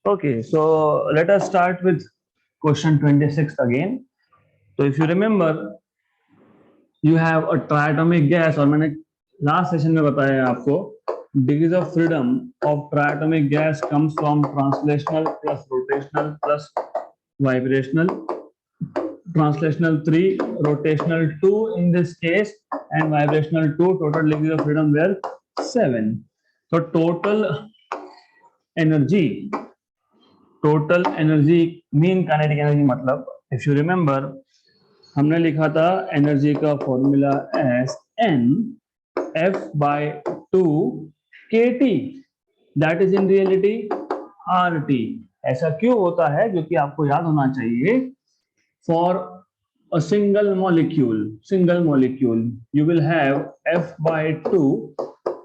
Okay, so let us start with question 26 again. So if you remember, you have a triatomic gas, और मैंने last session में बताया आपको degrees of freedom of triatomic gas comes from translational plus rotational plus vibrational. Translational 3, rotational 2 in this case, and vibrational 2. Total degrees of freedom were 7. So energy total energy mean kinetic energy मतलब if you remember हमने लिखा था energy का formula S N F by 2 k T, that is in reality R T. ऐसा क्यों होता है? क्योंकि आपको याद होना चाहिए for a single molecule you will have f by 2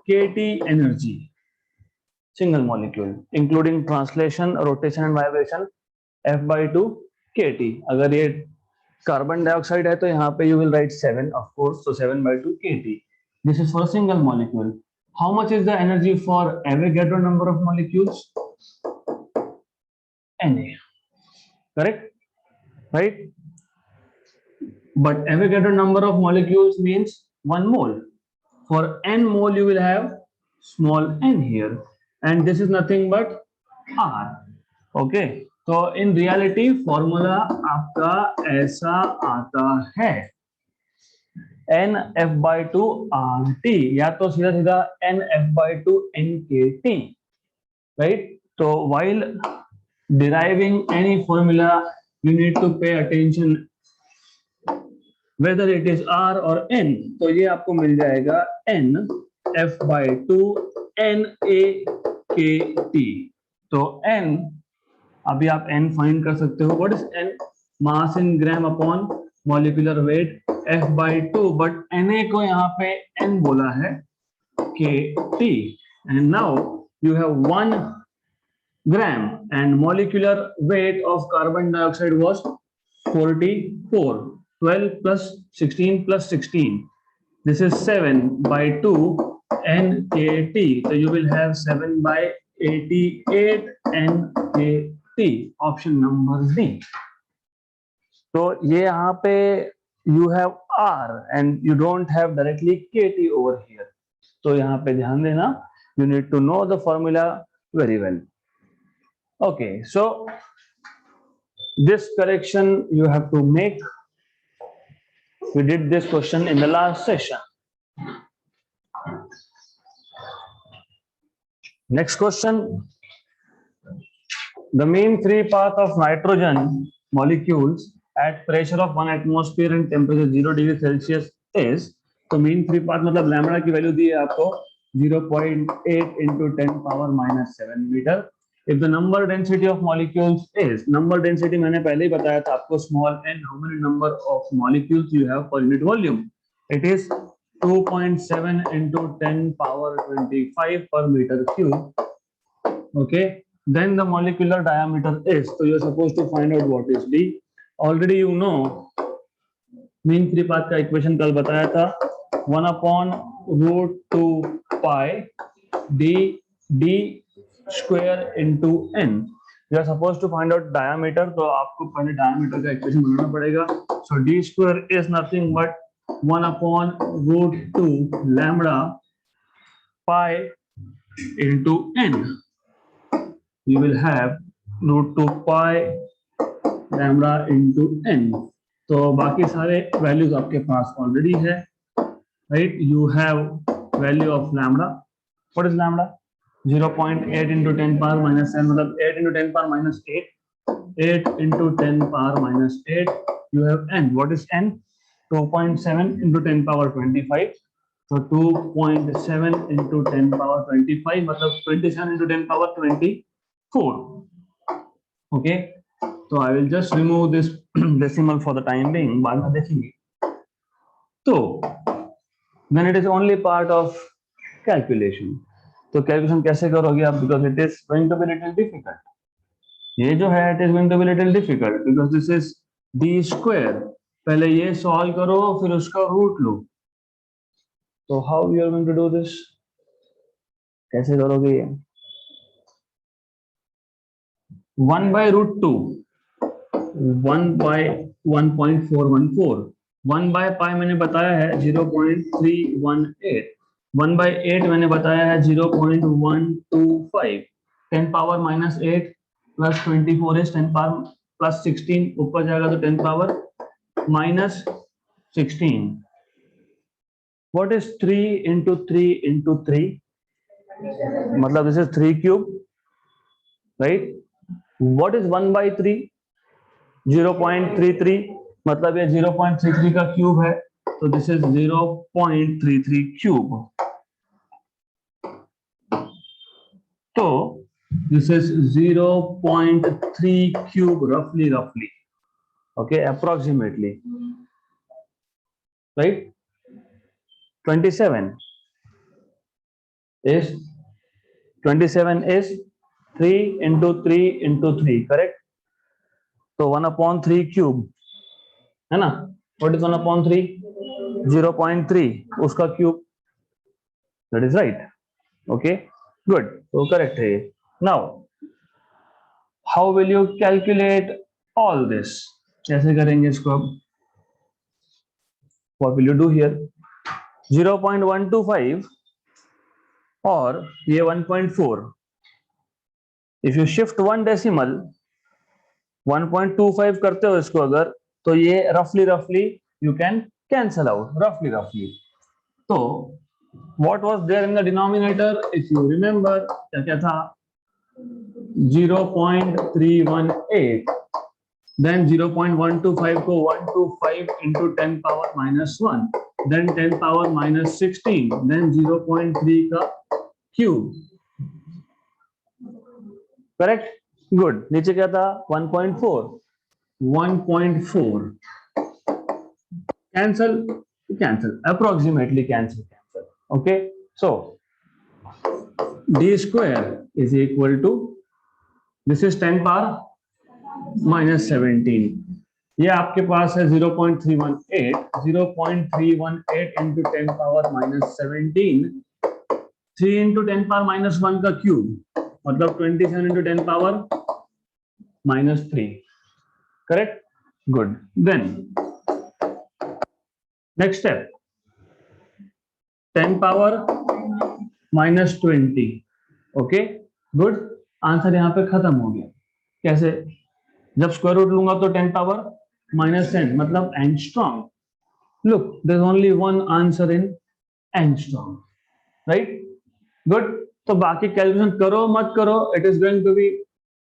kt energy, single molecule including translation, rotation and vibration, f by 2 kt. अगर ये कार्बन डाइऑक्साइड है तो यहाँ पे you will write 7 of course, so 7 by 2 kt. This is for a single molecule. How much is the energy for Avogadro number of molecules? Na, correct, right? But Avogadro number of molecules means 1 mole. For n mole you will have small n here, and this is nothing but r. Okay, तो in reality formula आपका ऐसा आता है n f by 2 r t, या तो सीधा सीधा n f by 2 n k t, right? So while deriving any formula you need to pay attention whether it is r or n. तो ये आपको मिल जाएगा n f by 2 n a k t. तो n, अभी आप n find कर सकते हो. What is n? Mass in gram upon molecular weight f by 2, but na को यहाँ पे n बोला है k t, and now you have 1 gram and molecular weight of carbon dioxide was 44. 12 plus 16 plus 16. This is 7 by 2 nkt. So you will have 7 by 88 nkt. Option number D. So ये यहाँ पे you have R and you don't have directly kt over here. तो यहाँ पे ध्यान देना. You need to know the formula very well. Okay, so this correction you have to make. We did this question in the last session. Next question. The mean free path of nitrogen molecules at pressure of 1 atmosphere and temperature 0 degree Celsius is, तो mean free path मतलब lambda की value दी है आपको 0.8 into 10 power minus 7 meter. If the number density of molecules is, number density मैंने पहले ही बताया था आपको, small n, how many number of molecules you have per unit volume? It is 2.7 into 10 power 25 per meter cube. Okay, then the molecular diameter is, so you are supposed to find out what is d. Already you know mean free path का equation कल बताया था 1 upon root 2 pi d square into n. You are supposed to find out diameter, तो आपको पहले diameter का equation बनाना पड़ेगा. So d square is nothing but 1 upon root 2 lambda pi into n. You will have root 2 pi lambda into n. तो बाकी सारे values आपके पास already है, right? You have value of lambda. What is lambda? 0.8 into 10 power minus 10, मतलब 8 into 10 power minus 8. 8 into 10 power minus 8. You have n. What is n? 2.7 into 10 power 25. So 2.7 into 10 power 25, मतलब 27 into 10 power 24. Okay. So I will just remove this decimal for the time being. बाद में देखेंगे. तो then it is only part of calculation. तो calculation कैसे करोगे आप? Because it is going to be little difficult. ये जो है it is going to be little difficult because this is D square. पहले ये सॉल्व करो फिर उसका रूट लो. तो how you are going to do this? कैसे करोगे ये? 1 by root 2, 1 by 1.414, 1 by pi मैंने बताया है 0.318, 1 by 8 मैंने बताया है 0.125, 10 power minus 8 plus 24 is 10 power plus 16, ऊपर जाएगा तो 10 power minus 16. What is 3 into 3 into 3? मतलब this is 3 cube, right? What is 1 by 3? 0.33, मतलब ये 0.33 का क्यूब है, तो दिस इज 0.33 क्यूब. तो this is 0.3 cube roughly, okay, approximately, right? 27 is 3 into 3 into 3, correct? तो 1/3 क्यूब है ना. What is 1/3? 0.3 उसका cube. That is right. Okay, good. तो करेक्ट है. Now how will you calculate all this? कैसे करेंगे इसको अब? What will you do here? 0.125 और ये 1.4. इफ यू शिफ्ट 1 डेसिमल 1.25 करते हो इसको अगर, तो ये रफली यू कैन कैंसल आउट रफली. तो what was there in the denominator? If you remember, क्या था? 0.318. Then 0.125 को 125 into 10 power minus 1. Then 10 power minus 16. Then 0.3 का cube. Correct? Good. नीचे क्या था? 1.4. 1.4. Cancel. Approximately cancel. Okay. So d square is equal to, this is 10 power minus 17. ये आपके पास है 0.318 into 10 power minus 17. 3 into 10 power minus 1 का cube, मतलब 27 into 10 power minus 3. Correct? Good. Then next step, 10 power minus 20. Okay, good. Answer यहाँ पे खत्म हो गया. कैसे? जब स्क्वायर रूट लूंगा तो 10 पावर माइनस 10, मतलब angstrom. Look, there is only one answer in angstrom, right? Good. तो बाकी कैलकुलेशन करो मत करो, it is going to be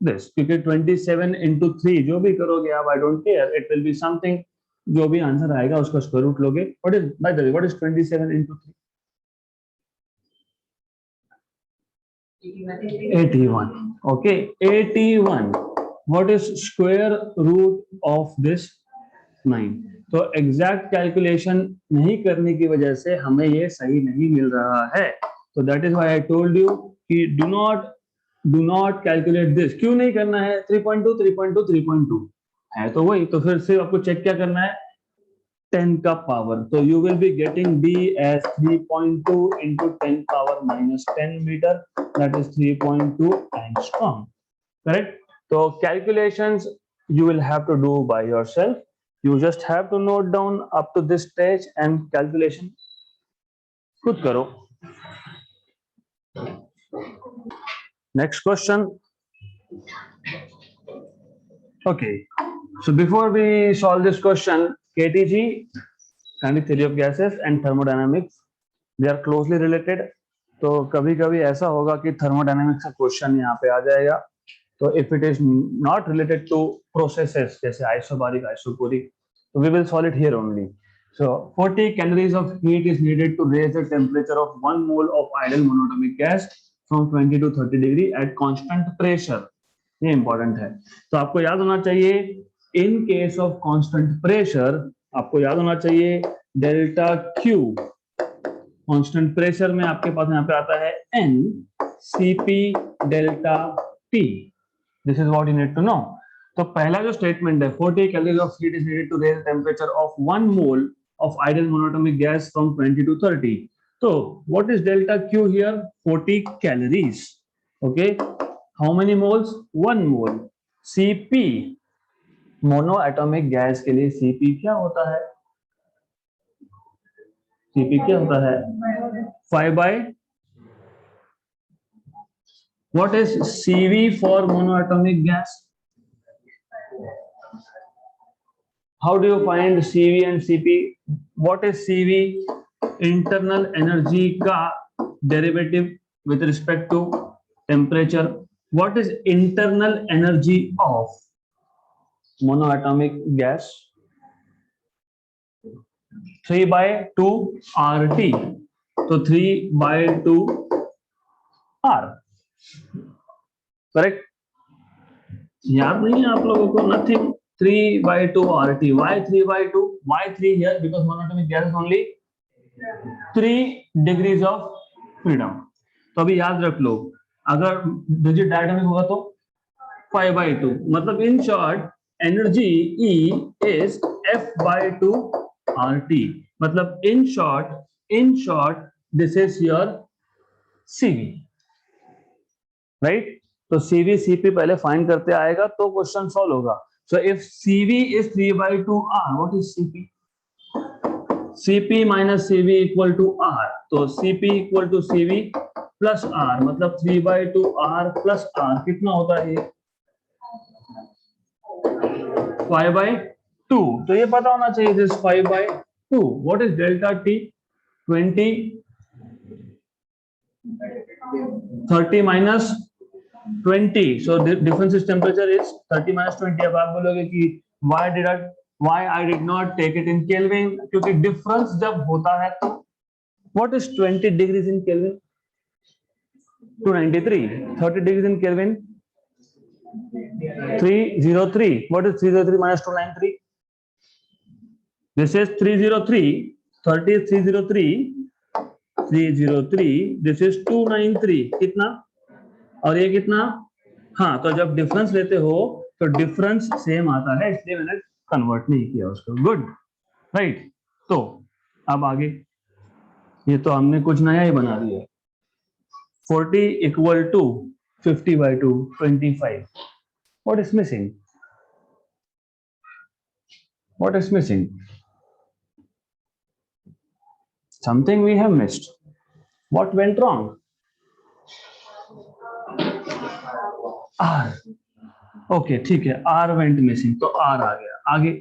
this, क्योंकि 27 into 3 जो भी करोगे आप, I don't care, it will be something. जो भी आंसर आएगा उसका स्क्वायर रूट लोगे. What is, by the way, what is 27 into 3? 81. Okay, 81. What is square root of this 9? तो एग्जैक्ट कैलकुलेशन नहीं करने की वजह से हमें ये सही नहीं मिल रहा है. तो that is why I told you कि डू नॉट कैलकुलेट दिस. क्यों नहीं करना है? 3.2 है तो वही. तो फिर से आपको चेक क्या करना है? 10 का पावर. तो you will be getting b as 3.2 into 10 power minus 10 meter, that is 3.2 angstrom. Correct? So calculations you will have to do by yourself. You just have to note down up to this stage and calculation खुद करो. Next question. Okay, so before we solve this question, KTG, kinetic theory of gases and thermodynamics, they are closely related. तो कभी कभी ऐसा होगा कि thermodynamics का question यहाँ पे आ जाएगा. तो if it is not related to processes जैसे isobaric, isoporic, so we will solve it here only. So 40 calories of heat is needed to raise the temperature of 1 mole of ideal monatomic gas from 20 to 30 degree at constant pressure. ये important है. तो आपको याद होना चाहिए, in case of constant pressure आपको याद होना चाहिए डेल्टा क्यू. कांस्टेंट प्रेशर में आपके पास यहाँ पे आता है N Cp delta T. This is what you need to know. तो पहला जो स्टेटमेंट है, 40 calories of heat is needed to raise temperature of 1 mole of ideal monatomic gas from 20 to 30. तो what is delta Q here? 40 calories. Okay, how many moles, 1 mole. Cp mono atomic gas के लिए Cp क्या होता है, Cp क्या होता है 5 by, what is Cv for monoatomic gas? How do you find Cv and Cp? What is Cv? Internal energy का derivative with respect to temperature. What is internal energy of monoatomic gas? 3 by 2 RT. तो 3 by 2 R. Correct, याद नहीं है आप लोगों को, nothing, 3 by 2 RT. Why 3 by 2? Why 3 here? Because monatomic gas is only 3 degrees of freedom. तो अभी याद रख लो, अगर डिजिट डायटोमिक होगा तो 5 by 2, मतलब in short energy E is F by 2 RT, मतलब in short this is your CV, right. तो CV CP पहले फाइंड करते आएगा तो क्वेश्चन सॉल्व होगा। So if CV is 3 by 2 R, what is CP? CP minus CV equal to R, तो CP equal to CV plus R, मतलब 3 by 2 R plus R कितना होता है, 5 by 2। तो ये पता होना चाहिए, this 5 by 2। What is delta T? 20, 30 minus 20, so the difference is temperature is 30 minus 20। अब आप बोलोगे कि why I did not take it in Kelvin, क्योंकि डिफरेंस जब होता है तो what is 20 degrees in Kelvin? 293। 30 degrees in Kelvin 303। what is 303 minus 293? this is 303, 30 is 303, this is 293, कितना और ये कितना, हाँ, तो जब डिफरेंस लेते हो तो डिफरेंस सेम आता है, इसलिए मैंने कन्वर्ट नहीं किया उसको। Good, right. तो अब आगे, ये तो हमने कुछ नया ही बना दिया। 40 equal to 50 by 2 25। What is missing, what is missing, something we have missed, what went wrong? R, okay ठीक है, R वेंट मिसिंग, तो R आ गया। आगे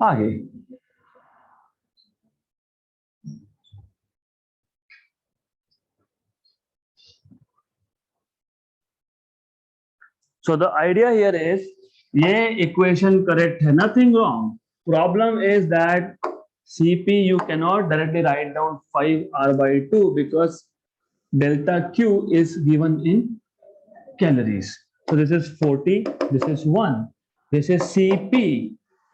आगे so the idea here is, ये इक्वेशन करेक्ट है, nothing wrong. Problem is that CP you cannot directly write down 5R by 2 because delta Q is given in calories. So this is 40, this is 1, this is CP,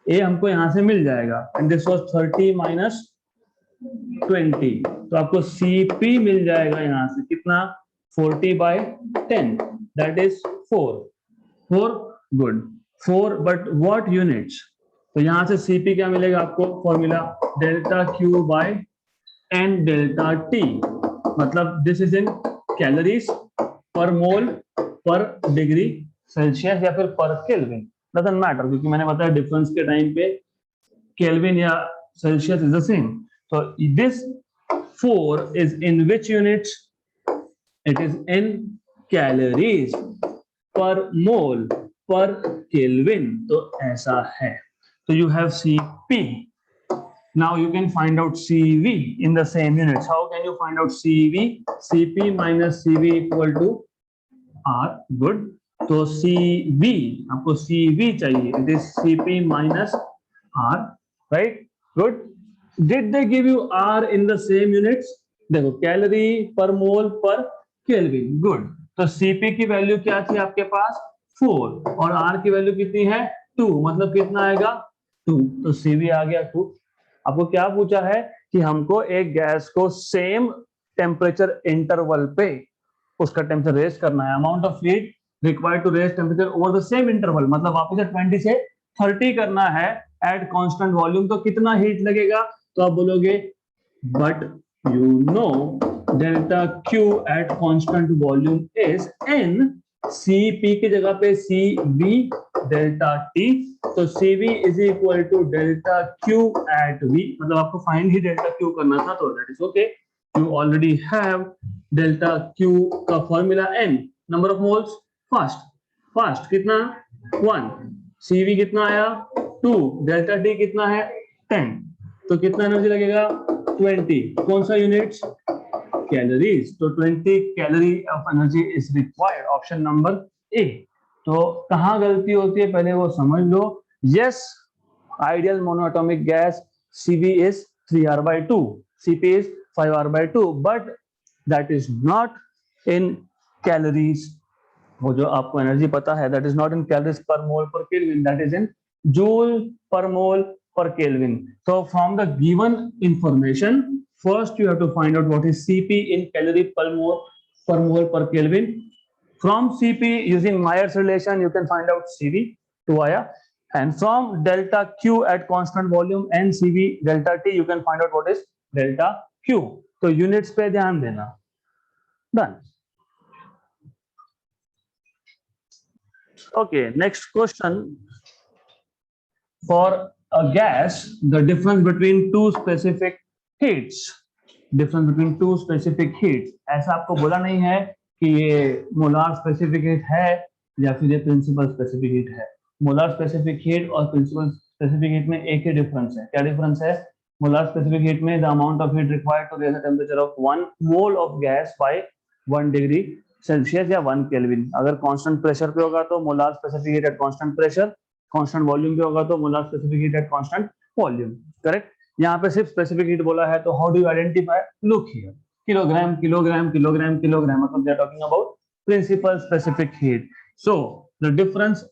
ये हमको यहां से मिल जाएगा, and this was 30 minus 20, तो आपको CP मिल जाएगा यहां से कितना, 40 by 10, that is 4। Good, 4, but what units? तो यहां से CP क्या मिलेगा आपको, formula delta Q by N delta T, मतलब this is in calories per mole पर डिग्री सेल्सियस या फिर पर केल्विन, डजंट मैटर, क्योंकि मैंने बताया डिफरेंस के टाइम पे केल्विन या सेल्सियस इज द सेम। तो this 4 is in which units, it is in calories per mole पर केल्विन, तो ऐसा है। So you have CP. Now you can find out CV in the same units. How can you find out CV? CP minus CV equal to R. Good. So CV, आपको CV चाहिए. It is CP minus R. Right? Good. Did they give you R in the same units? देखो, calorie पर mole पर kelvin. Good, तो CP की value क्या थी आपके पास, 4, और R की वैल्यू कितनी है, 2, मतलब कितना आएगा, 2, तो CV आ गया 2। आपको क्या पूछा है कि हमको एक गैस को सेम टेम्परेचर इंटरवल पे उसका टेम्परेचर रेज करना है, amount of heat required to raise temperature over the same interval, मतलब वापस से 20 से 30 करना है एट कांस्टेंट वॉल्यूम, तो कितना हीट लगेगा, तो आप बोलोगे but you know delta Q at constant volume is n. Cp की जगह पे Cv delta T, तो Cv is equal to delta Q at V, मतलब आपको फाइंड ही delta Q करना था, तो that is okay. You already have delta Q का formula n, number of moles, fast कितना 1, Cv कितना आया 2, डेल्टा T कितना है 10, तो कितना एनर्जी लगेगा 20, कौन सा यूनिट्स कैलोरीज, तो 20 calorie of energy is required, option number A. तो कहां गलती होती है पहले वो समझ लो। Yes, ideal monoatomic gas Cv is 3r/2, Cp is 5r/2, but that is not in calories। वो जो आपको एनर्जी पता है that is not in calories per mole per Kelvin, that is in joule per mole per Kelvin। So from the given information, first you have to find out what is Cp in calorie per mole per Kelvin। From Cp, using Myers relation, you can find out Cv 2 आया, and from delta Q at constant volume and Cv delta T, you can find out what is delta Q। तो units पे ध्यान देना। Done. Okay, next question. For a gas, the difference between two specific heats, ऐसा आपको बोला नहीं है कि ये मोलार स्पेसिफिक हीट है या फिर ये प्रिंसिपल स्पेसिफिक हीट है। मोलार स्पेसिफिक हीट और प्रिंसिपल स्पेसिफिक हीट में एक ही डिफरेंस है। क्या डिफरेंस है? मोलार स्पेसिफिक हीट में the amount of heat required to raise the temperature of 1 mole of gas by 1 degree Celsius या 1 केल्विन। अगर कांस्टेंट प्रेशर पे होगा तो molar specific heat at constant pressure, constant volume पे होगा तो molar specific heat at constant volume. Correct. यहाँ पे सिर्फ स्पेसिफिक हीट बोला है, तो how do you identify? Look here, kilogram kilogram kilogram kilogram, मतलब they are talking about principal specific heat. So the difference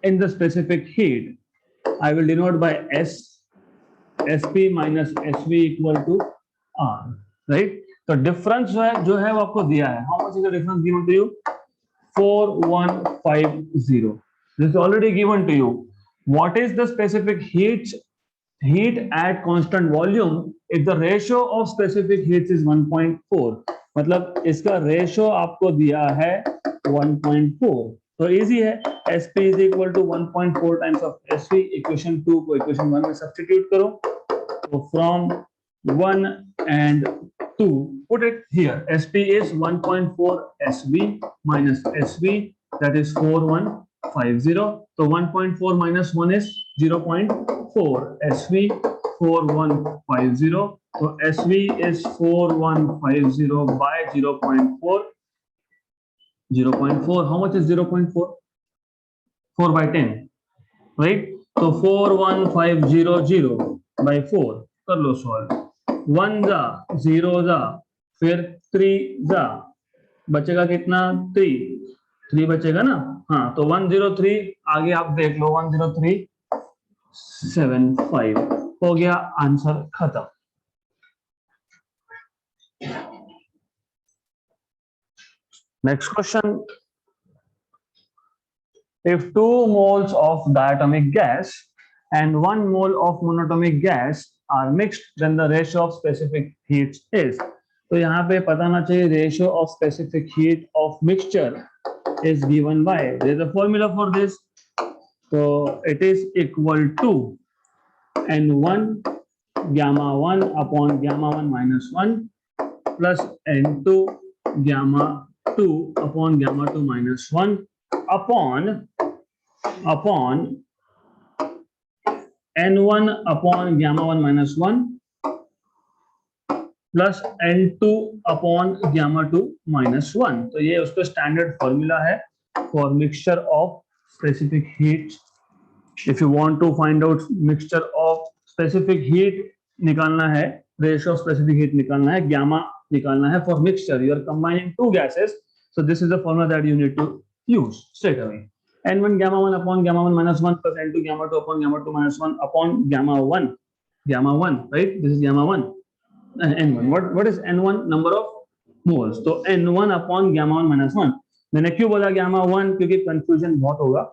in the specific heat I will denote by S, Sp minus Sv equal to R, right. तो difference जो है वो आपको दिया है। How much is the difference given to you? 4150। This is already given to you. What is the specific heat at constant volume if the ratio of specific heats is 1.4, मतलब इसका ratio आपको दिया है 1.4, तो इजी है। Sp is equal to 1.4 times of Sv, equation 2 को equation 1 में substitute करो, तो from 1 and 2 put it here। Sp is 1.4 Sv minus Sv, that is 4150, तो 1.4 minus 1 is 0.4, Sv 4150, so Sv is 4150 by 0.4, 0.4, how much is 0.4? 4 by 10, right? So 41500 by 4 कर लो solve, 1 जा 0 जा फिर 3 जा, बचेगा कितना? 3 बचेगा ना। हाँ, तो 103 आगे आप देख लो, 10375 हो गया, आंसर खत्म। Next question, if 2 moles of diatomic gas and 1 mole of monatomic gas are mixed, then the ratio of specific heat is। तो यहाँ पे पता ना चाहिए ratio of specific heat of mixture is given by, there is a formula for this, so it is equal to N1 gamma 1 upon gamma 1 minus 1 plus N2 gamma 2 upon gamma 2 minus 1 upon N1 upon gamma 1 minus 1 plus N2 upon gamma 2 minus 1। तो ये उसका standard formula है for mixture of specific heat. If you want to find out mixture of specific heat निकालना है, ratio of specific heat निकालना है, gamma निकालना है for mixture, you are combining 2 gases, so this is the formula that you need to use straight away। N1 gamma 1 upon gamma 1 minus 1 plus N2 gamma 2 upon gamma 2 minus 1 upon gamma 1, right? This is gamma 1 and N1। What is N1? Number of moles, तो N1 upon gamma 1 minus 1। मैंने क्यों बोला gamma 1? क्योंकि confusion बहुत होगा।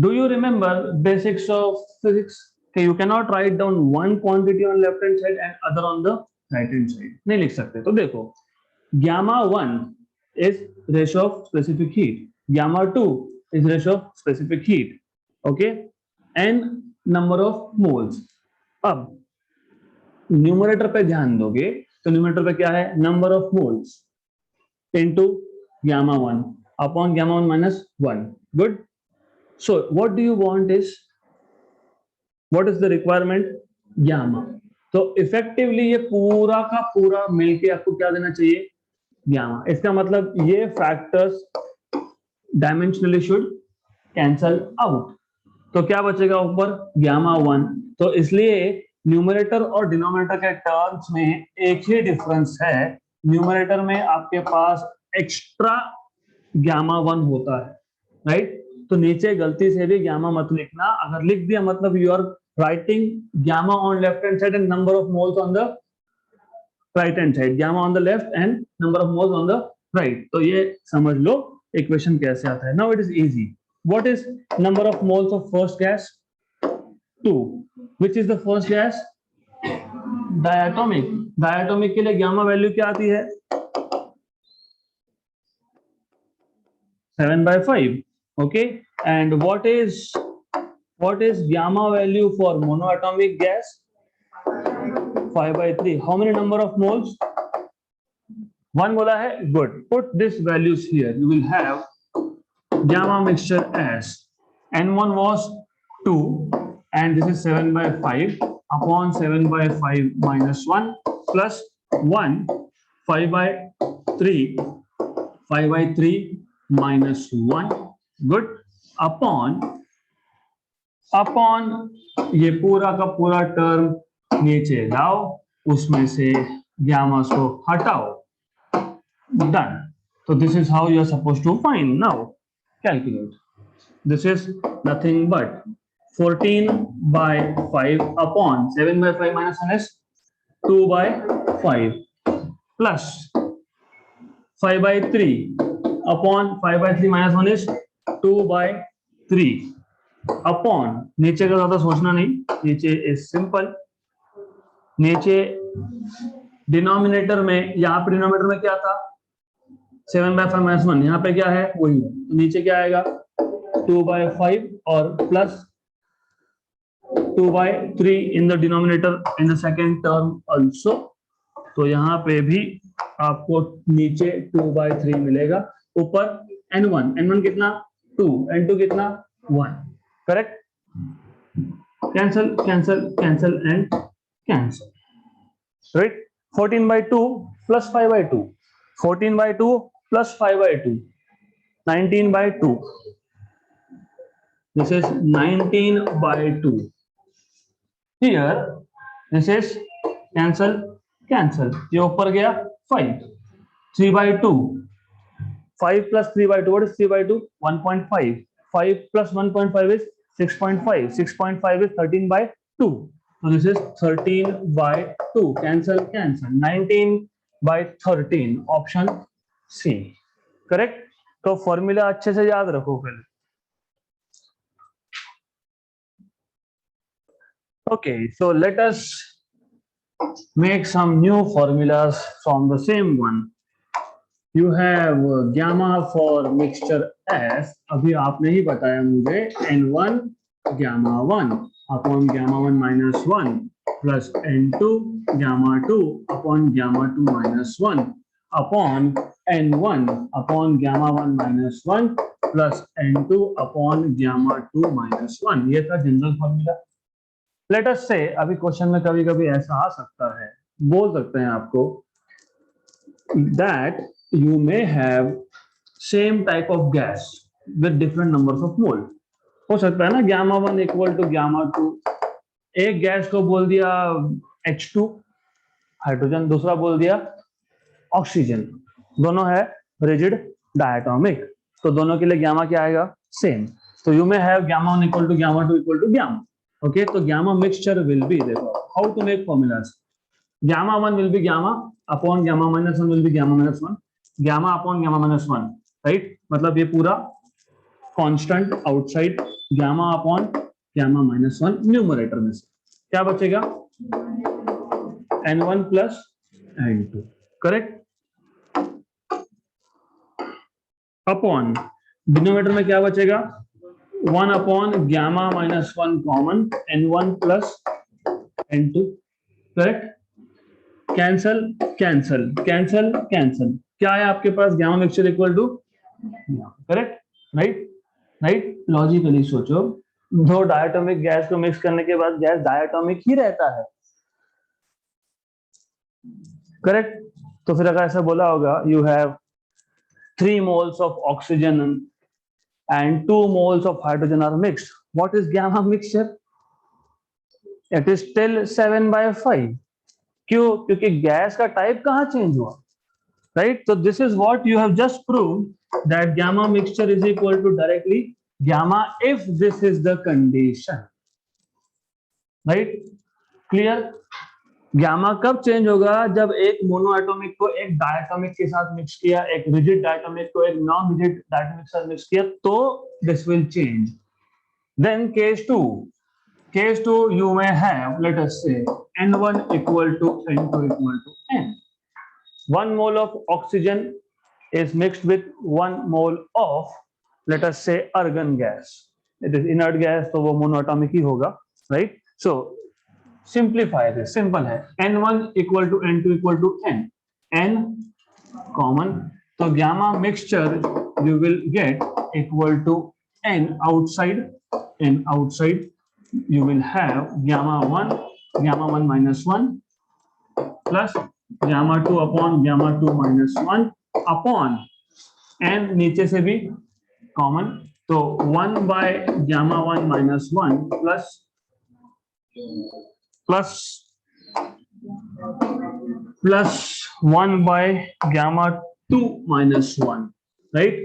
Do you remember basics of physics कि you cannot write down one quantity on left hand side and other on the right hand side, नहीं लिख सकते। तो देखो gamma 1 is ratio of specific heat, gamma 2 is ratio of specific heat, okay, and number of moles। अब numerator पे ध्यान दोगे तो न्यूमरेटर पे क्या है, number of moles into gamma 1 upon gamma 1 minus 1, good। So what do you want is, what is the requirement, gamma। तो effectively ये पूरा का पूरा मिलके आपको क्या देना चाहिए, gamma। इसका मतलब ये factors dimensionally should cancel out, तो क्या बचेगा ऊपर, gamma 1। तो इसलिए न्यूमरेटर और डिनोमिनेटर के टर्म्स में एक ही डिफरेंस है, न्यूमरेटर में आपके पास एक्स्ट्रा गामा 1 होता है, राइट। तो नीचे गलती से भी गामा मत लिखना, अगर लिख दिया मतलब you are writing gamma on left hand side and number of moles on the right hand side, gamma on the left and number of moles on the right. तो ये समझ लो इक्वेशन कैसे आता है। Now it is easy. What is number of moles of first gas, 2। Which is the first gas, diatomic. Diatomic के लिए gamma value क्या आती है, 7/5, okay। And what is gamma value for monoatomic gas, 5/3। how many number of moles, 1 बोला है, good। put this values here, you will have gamma mixture as N1 was 2 and this is 7/5 upon 7/5 minus 1 plus 1 5/3 5/3 minus 1, good, upon ये पूरा का पूरा term नीचे लाओ, उसमें से गामास को हटाओ, डन। तो this is how you are supposed to find. Now calculate, this is nothing but 14/5 upon 7/5 minus 1 is 2/5 plus 5/3 upon 5/3 minus 1 is 2/3 upon, नीचे का ज्यादा सोचना नहीं, नीचे इज सिंपल। नीचे डिनोमिनेटर में, यहाँ पे डिनोमिनेटर में क्या था, 7/5 minus 1, यहाँ पे क्या है वही है, तो नीचे क्या आएगा 2/5 और plus 2/3 in the denominator in the second term also. तो यहाँ पे भी आपको नीचे 2/3 मिलेगा, ऊपर n1 कितना 2, n2 कितना 1, correct. Cancel cancel cancel and cancel, right. 14/2 plus 5/2, 14/2 plus 5/2, 19/2, this is 19/2 here, this is cancel cancel, ये ऊपर गया 5, 3/2, 5 plus 3/2, what is 3/2, 1.5, 5 plus 1.5 is 6.5, 6.5 is 13/2, so this is 13/2, cancel cancel, 19/13, option C, correct। तो formula अच्छे से याद रखो पहले। Okay, so let us make some new formulas from the same one। You have gamma for mixture S, अभी आपने ही बताया मुझे, N1 gamma 1 upon gamma 1 minus 1 plus N2 gamma 2 upon gamma 2 minus 1 upon N1 upon gamma 1 minus 1 plus N2 upon gamma 2 minus 1, ये था general formula. Let us से, अभी question में कभी कभी ऐसा आ सकता है, बोल सकते हैं आपको that you may have same type of gas with different numbers of mole। हो सकता है ना gamma 1 equal to gamma 2, एक गैस को बोल दिया H2 हाइड्रोजन, दूसरा बोल दिया ऑक्सीजन, दोनों है रिजिड डायटोमिक, तो दोनों के लिए गामा क्या आएगा, सेम। तो you may have gamma 1 equal to gamma 2 equal to gamma, okay। तो gamma mixture will be, देखो how to make formulas, gamma 1 will be gamma upon gamma minus 1 will be gamma minus 1, gamma upon gamma minus 1, right। मतलब ये पूरा constant outside, gamma upon gamma minus 1 numerator में से, क्या बचेगा? N1 plus N2, correct. Upon denominator में क्या बचेगा? 1 upon gamma minus 1 common, N1 plus N2, correct. Cancel cancel cancel cancel, क्या है आपके पास? Gamma mixture equal to, correct, right right. Logically सोचो, दो डायटोमिक गैस को मिक्स करने के बाद गैस डायटोमिक ही रहता है, करेक्ट। तो फिर अगर ऐसा बोला होगा you have 3 moles of oxygen and 2 moles of hydrogen are mixed, what is gamma mixture? It is still 7/5। क्यों? क्योंकि गैस का टाइप कहाँ चेंज हुआ, राइट। तो this is what you have just proved, that gamma mixture is equal to directly gamma if this is the condition, right. Clear? Gamma कब change होगा? जब एक मोनोएटॉमिक को एक डायटोमिक के साथ मिक्स किया, एक रिजिड डायटोमिक को एक नॉन रिजिड डायटोमिक के साथ मिक्स किया, तो this will change. Then case 2 you may have, let us say N1 equal to N2 equal to N. 1 mole of oxygen is mixed with 1 mole of, let us say, argon gas. It is inert gas, तो वो monoatomic ही होगा, right? So simplify this, simple है। N1 equal to N2 equal to N, N common, तो gamma mixture you will get equal to N outside you will have gamma 1 minus 1 plus gamma 2 upon gamma 2 minus 1 upon N नीचे से भी common, तो 1 by gamma 1 minus 1 plus 1 by gamma 2 minus 1, right?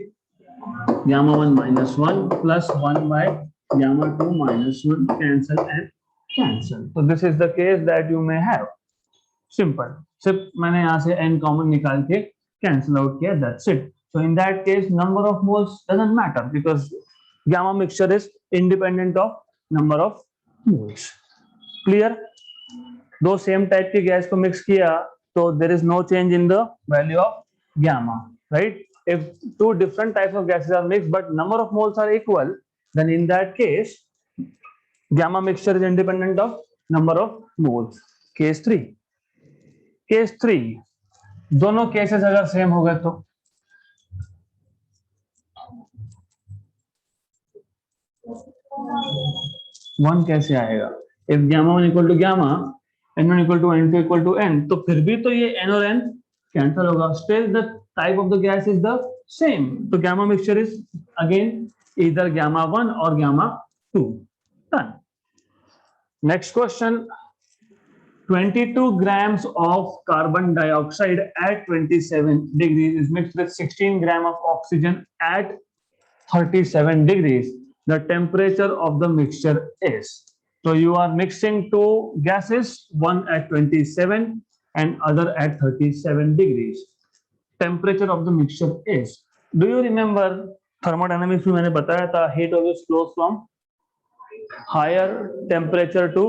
Gamma 1 minus 1 plus 1 by gamma 2 minus 1, cancel and cancel. So this is the case that you may have. Simple. सिर्फ मैंने यहाँ से n common निकाल के cancel out किया, that's it. So in that case number of moles doesn't matter because gamma mixture is independent of number of moles. Clear? दो same type की gas को मिक्स किया तो there is no change in the value of gamma, right? If two different types of gases are mixed but number of moles are equal, then in that case gamma mixture is independent of number of moles. Case 3 दोनों cases अगर same हो गए तो one कैसे आएगा? If gamma 1 equal to gamma, N1 equal to N2 equal to N, तो फिर भी तो ये N और N कैंसल होगा, still the type of the gas is the same, तो gamma mixture is again either gamma 1 or gamma 2. Done. Next question. 22 grams of carbon dioxide at 27 degrees is mixed with 16 grams of oxygen at 37 degrees. The temperature of the mixture is. So you are mixing two gases, one at 27 and other at 37 degrees. Temperature of the mixture is. Do you remember thermodynamics में मैंने बताया था heat always flows from higher temperature to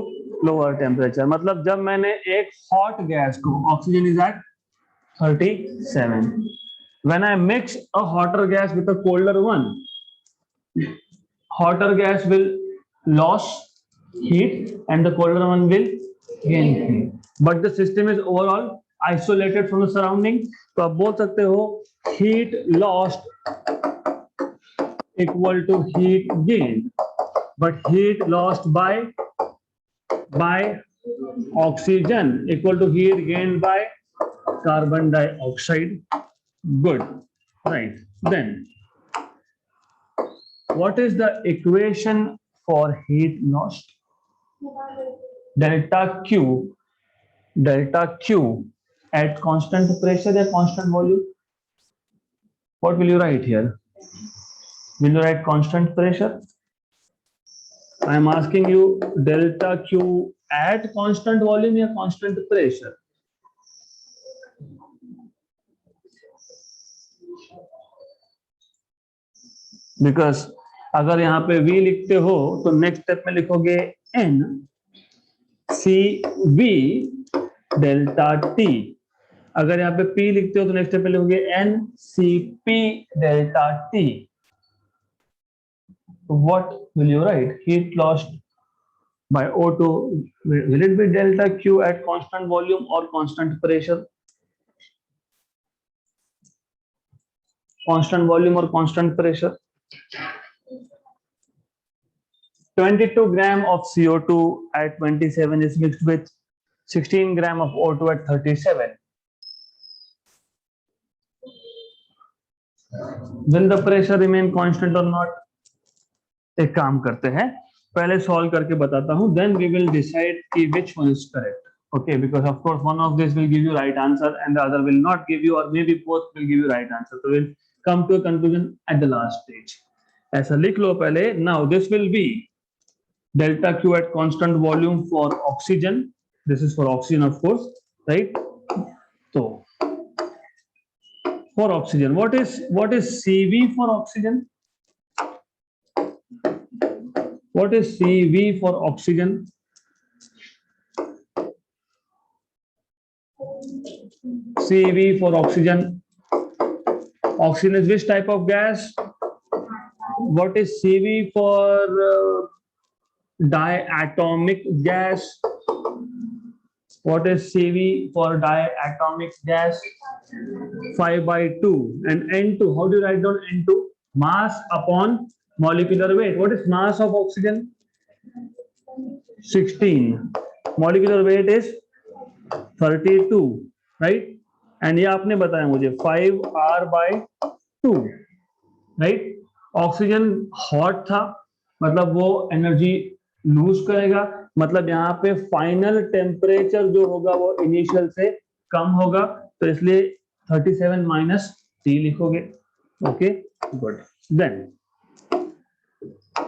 lower temperature. मतलब जब मैंने एक hot gas को, oxygen is at 37, when I mix a hotter gas with a colder one, hotter gas will lose heat and the colder one will gain heat, but the system is overall isolated from the surrounding. तो आप बोल सकते हो heat lost equal to heat gained, but heat lost by oxygen equal to heat gained by carbon dioxide. Good, right? Then what is the equation for heat lost? Delta Q at constant pressure or constant volume. What will you write here? Will you write constant pressure? I am asking you delta Q at constant volume or constant pressure? Because अगर यहाँ पे V लिखते हो तो next step में लिखोगे N, CV delta T। अगर यहाँ पे P लिखते हो तो नेक्स्ट स्टेप पे लिखोगे NCP delta T। What will you write? Heat lost by O2, will it be delta Q at constant volume or constant pressure? Constant volume or constant pressure? 22 gram of CO2 at 27 is mixed with 16 gram of O2 at 37. Will the pressure remain constant or not? एक काम करते हैं, पहले solve करके बताता हूं, then we will decide कि which one is correct. Okay, because of course one of this will give you right answer and the other will not give you, or maybe both will give you right answer. So we'll come to a conclusion at the last stage. ऐसा लिख लो पहले. Now this will be delta Q at constant volume for oxygen. This is for oxygen, of course, right? So for oxygen, what is CV for oxygen? What is CV for oxygen? CV for oxygen. Oxygen is which type of gas? What is CV for diatomic gas? What is CV for diatomic gas? 5/2. And N2, how do you write down N2? Mass upon molecular weight. What is mass of oxygen? 16. Molecular weight is 32, right? And ये आपने बताया मुझे 5R/2, right? Oxygen hot था, मतलब वो energy lose करेगा, मतलब यहाँ पे फाइनल टेम्परेचर जो होगा वो इनिशियल से कम होगा, तो इसलिए 37 माइनस T लिखोगे. Okay, good. Then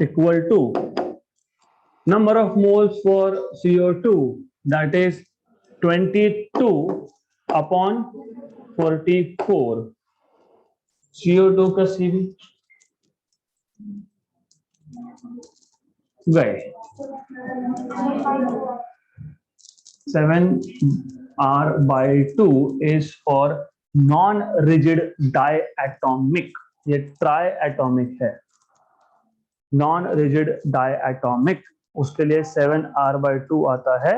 equal to number of moles for CO2, that is 22 upon 44. CO2 का CV गए 7R/2 is for non-rigid diatomic. ये triatomic है, non-rigid diatomic, उसके लिए 7R/2 आता है.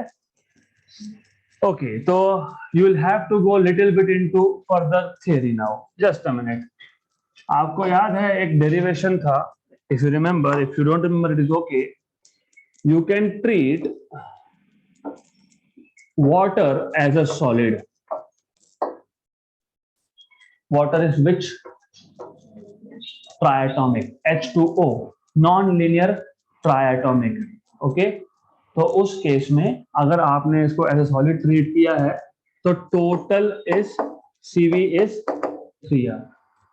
Okay, so you will have to go a little bit into further theory now. Just a minute. आपको याद है एक derivation था, if you remember, if you don't remember it is okay. You can treat water as a solid. Water is which? Triatomic, H2O, non-linear triatomic. Okay, तो उस case में अगर आपने इसको एज ए सॉलिड ट्रीट किया है तो total is CV is 3R.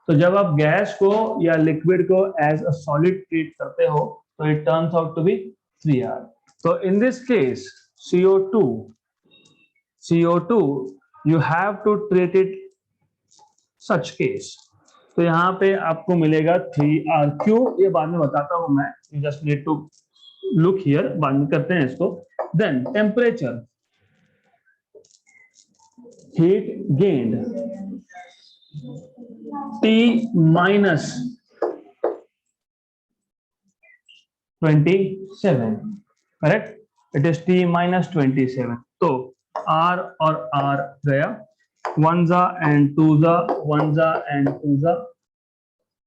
तो जब आप गैस को या लिक्विड को एज अ सॉलिड ट्रीट करते हो तो it turns out to be 3R. तो in this case CO2 you have to treat it such case. तो यहाँ पे आपको मिलेगा 3R. क्यों, ये बाद में बताता हूं मैं. You just need to look here, बाद में करते हैं इसको. Then temperature, heat gained, T minus 27, correct? It is T minus 27. तो R और R गया, 1 and 2 and 2.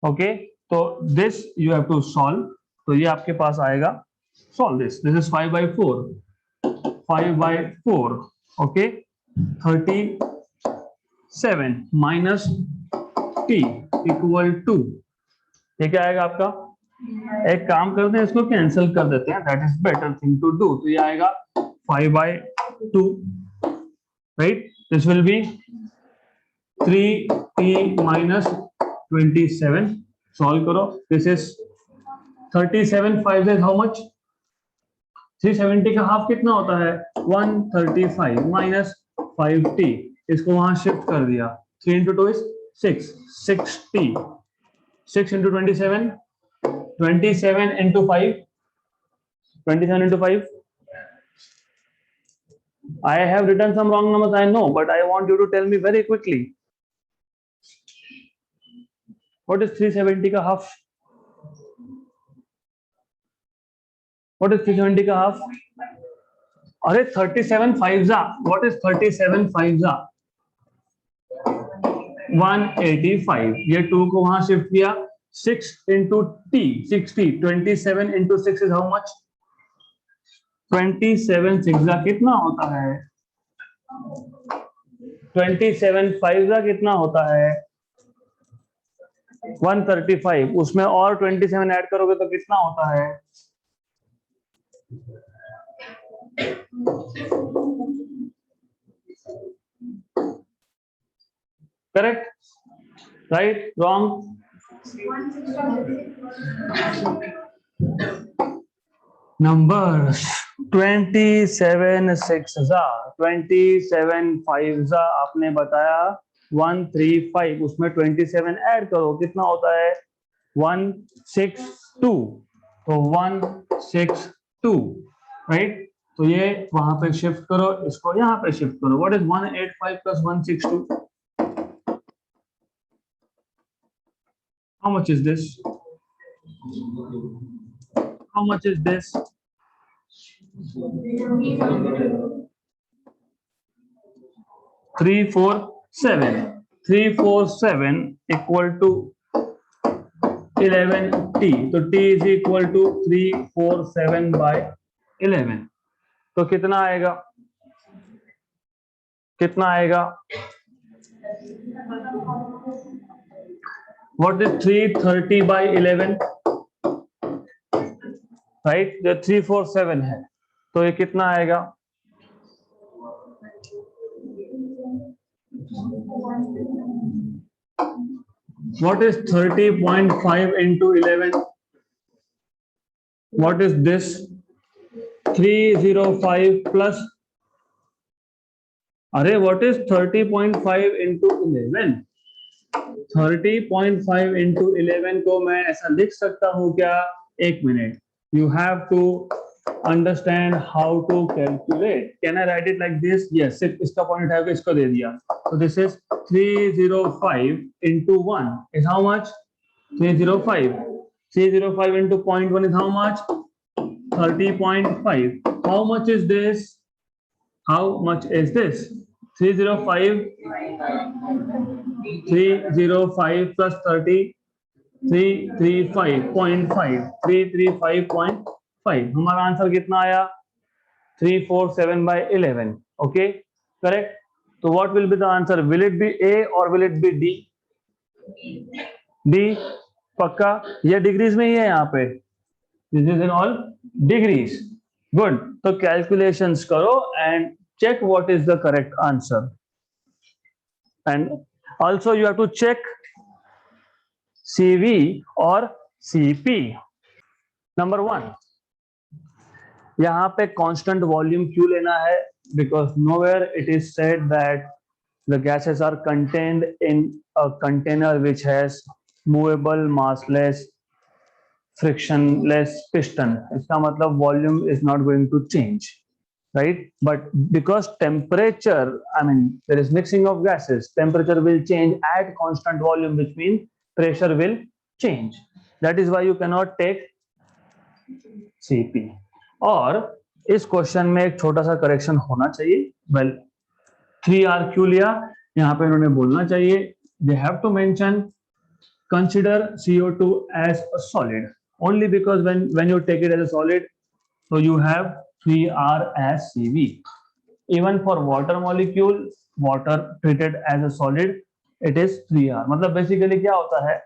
Okay, तो this you have to solve. तो ये आपके पास आएगा, solve this. This is 5/4. Okay, 37 minus T equal to, ये क्या आएगा आपका? एक काम करते हैं, इसको कैंसिल कर देते हैं, that is better thing to do. तो ये आएगा 5/2, right? This will be 3T minus 27. Solve करो. This is 37 5 is how much? 370 का हाफ कितना होता है? 135 minus 5T. इसको वहां शिफ्ट कर दिया. 3 into 2 is 6. 6T. 6 into 27. 27 into 5. 27 into 5. I have written some wrong numbers, I know, but I want you to tell me very quickly. What is 370 का half? What is 370 का half? अरे 37 5 what is 37 5 185. ये 2 को वहां shift किया. 6 into t 60. 27 into 6 is how much? 27 6 कितना होता है? 27 5 कितना होता है? 135. उसमें और 27 ऐड करोगे तो कितना होता है? करेक्ट? राइट? रॉन्ग? नंबर्स 27 6 27 5 आपने बताया 135. उसमें 27 ऐड करो, कितना होता है? 162. तो 162, राइट? तो ये वहां पे शिफ्ट करो, इसको यहाँ पे शिफ्ट करो. What is 185 plus 162? How much is this? How much is this? 347. 347 equal to 11t. तो t is equal to 347 by 11. तो कितना आएगा? कितना आएगा? What is 330 by 11? राइट? जो 347 है, तो ये कितना आएगा? What is 30.5 into 11? What is this? 305 plus. अरे what is 30.5 into 11? 30.5 into 11 को मैं ऐसा लिख सकता हूँ क्या? एक minute. You have to understand how to calculate. Can I write it like this? Yes. सिर्फ इसका पॉइंट उठा के इसको दे दिया. So this is 305 into 1 is how much? 305. 305 into 0.1 is how much? 30.5. How much is this? How much is this? 305. 305 plus 30. 335.5. 335.5. हमारा answer कितना आया? 347 by 11. Okay, correct. तो what will be the answer? Will it be A और will it be D? D पक्का. ये degrees में ही है यहाँ पे. This is in all degrees. Good. तो कैलकुलेशंस करो and check what is the correct answer, and also you have to check CV or CP. Number 1, यहाँ पे constant volume क्यों लेना है? Because nowhere it is said that the gases are contained in a container which has movable, massless, frictionless piston. इसका मतलब volume is not going to change. Right? But because temperature, I mean, there is mixing of gases, temperature will change at constant volume, which means pressure will change. That is why you cannot take CP. और इस question में एक छोटा सा correction होना चाहिए. Well, 3R क्यों लिया? यहाँ पे उन्होंने बोलना चाहिए, they have to mention consider CO2 as a solid, only because when you take it as a solid, so you have 3R as CV. Even for water molecule, water treated as a solid, it is 3R. मतलब basically क्या होता है?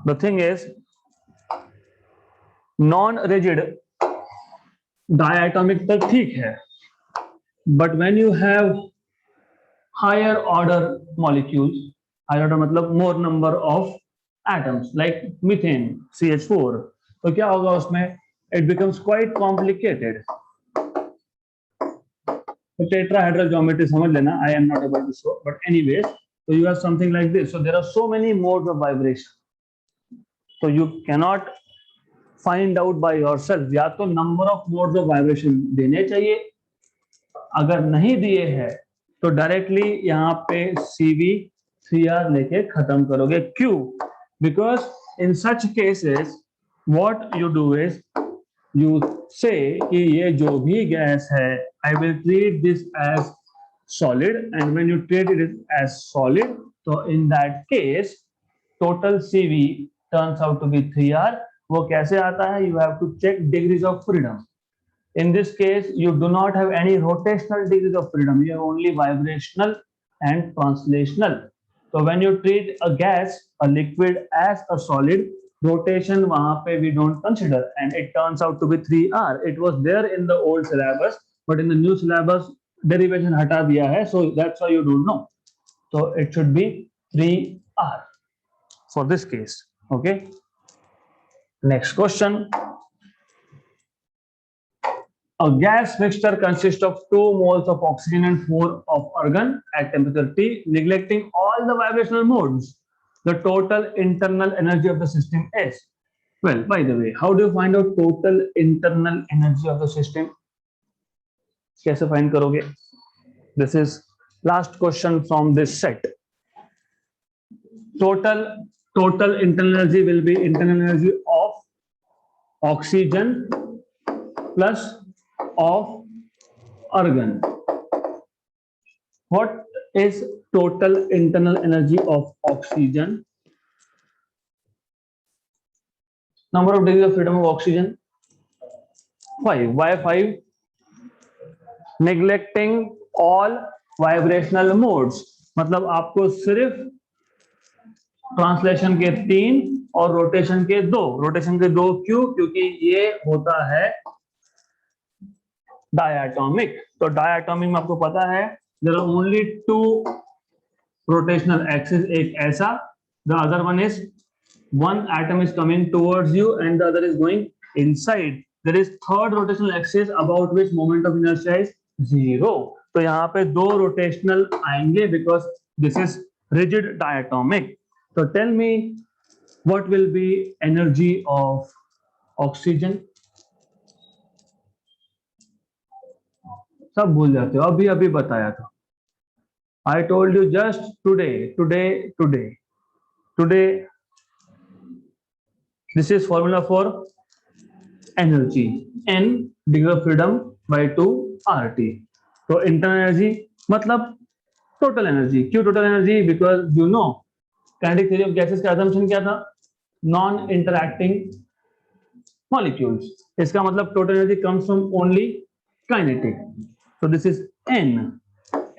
The thing is, non-rigid diatomic तक ठीक है, but when you have higher order molecules, higher order मतलब more number of atoms, like methane, CH4, तो क्या होगा उसमें? It becomes quite complicated. So tetrahedral geometry समझ लेना. I am not able to show, but anyways, so you have something like this. So there are so many modes of vibration. So you cannot find out by yourself. या तो number of modes of vibration देने चाहिए, अगर नहीं दिए हैं तो directly यहाँ पे CV 3R लेके खत्म करोगे। क्यों? Because in such cases what you do is you say कि ये जो भी गैस है I will treat this as solid and when you treat it as solid तो in that case total CV turns out to be 3R। वो कैसे आता है? You have to check degrees of freedom. In this case, you do not have any rotational degrees of freedom. You have only vibrational and translational. So when you treat a gas, a liquid as a solid, rotation वहाँ पे we don't consider, and it turns out to be 3R. It was there in the old syllabus, but in the new syllabus derivation हटा दिया है, so that's why you don't know. So it should be 3R for this case. Okay. Next question. A gas mixture consists of 2 moles of oxygen and 4 of argon at temperature T, neglecting all the vibrational modes. The total internal energy of the system is. Well, by the way, how do you find out total internal energy of the system? कैसे find करोगे? This is last question from this set. Total internal energy will be internal energy of oxygen plus of argon. What is total internal energy of oxygen? Number of degrees of freedom of oxygen 5. Why 5? Neglecting all vibrational modes. मतलब आपको सिर्फ translation के 3 और rotation के 2। Rotation के 2 क्यों? क्योंकि ये होता है डायटोमिक। तो डायटोमिक में आपको पता है there are only 2 rotational axis, एक ऐसा, the other one is one atom is coming towards you and the other is going inside. There is third rotational axis about which moment of inertia is 0. तो यहाँ पे 2 rotational आएंगे because this is rigid diatomic. So tell me what will be energy of oxygen? सब भूल जाते हो, अभी बताया था। I told you just today. This is formula for energy, n degree of freedom by 2 RT. तो internal energy मतलब total energy. क्यों total energy? Because you know kinetic theory of gases का assumption क्या था? Non interacting molecules. इसका मतलब total energy comes from only kinetic. So this is n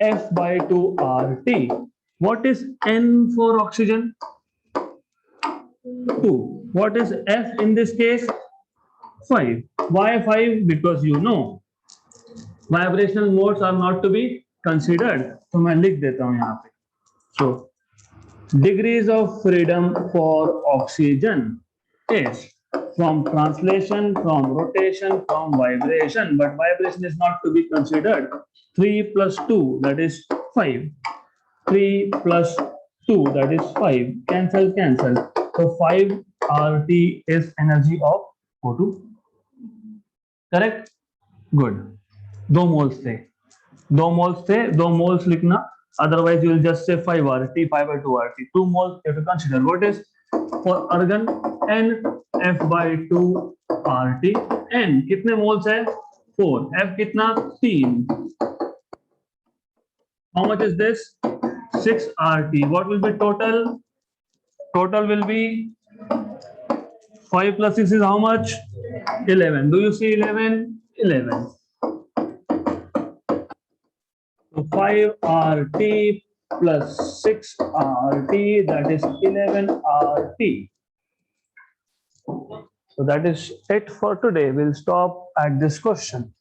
F by 2 RT. What is n for oxygen? 2. What is F in this case? 5. Why 5? Because you know vibrational modes are not to be considered. तो मैं लिख देता हूं यहाँ पे. So degrees of freedom for oxygen is from translation, from rotation, from vibration, but vibration is not to be considered. 3 plus 2, that is 5. 3 plus 2, that is 5. Cancel. So 5 RT is energy of O2. Correct? Good. 2 moles थे. 2 moles लिखना. Otherwise you will just say 5 RT, 5 by 2 RT. 2 moles you have to consider. What is for argon? N F by 2 RT. N कितने moles है? 4. F कितना? 3. How much is this? 6 RT. What will be total? Total will be 5 plus 6 is how much? 11. Do you see 11? 11. So 5 RT plus 6 RT, that is 11 RT. So that is it for today. We'll stop at this question.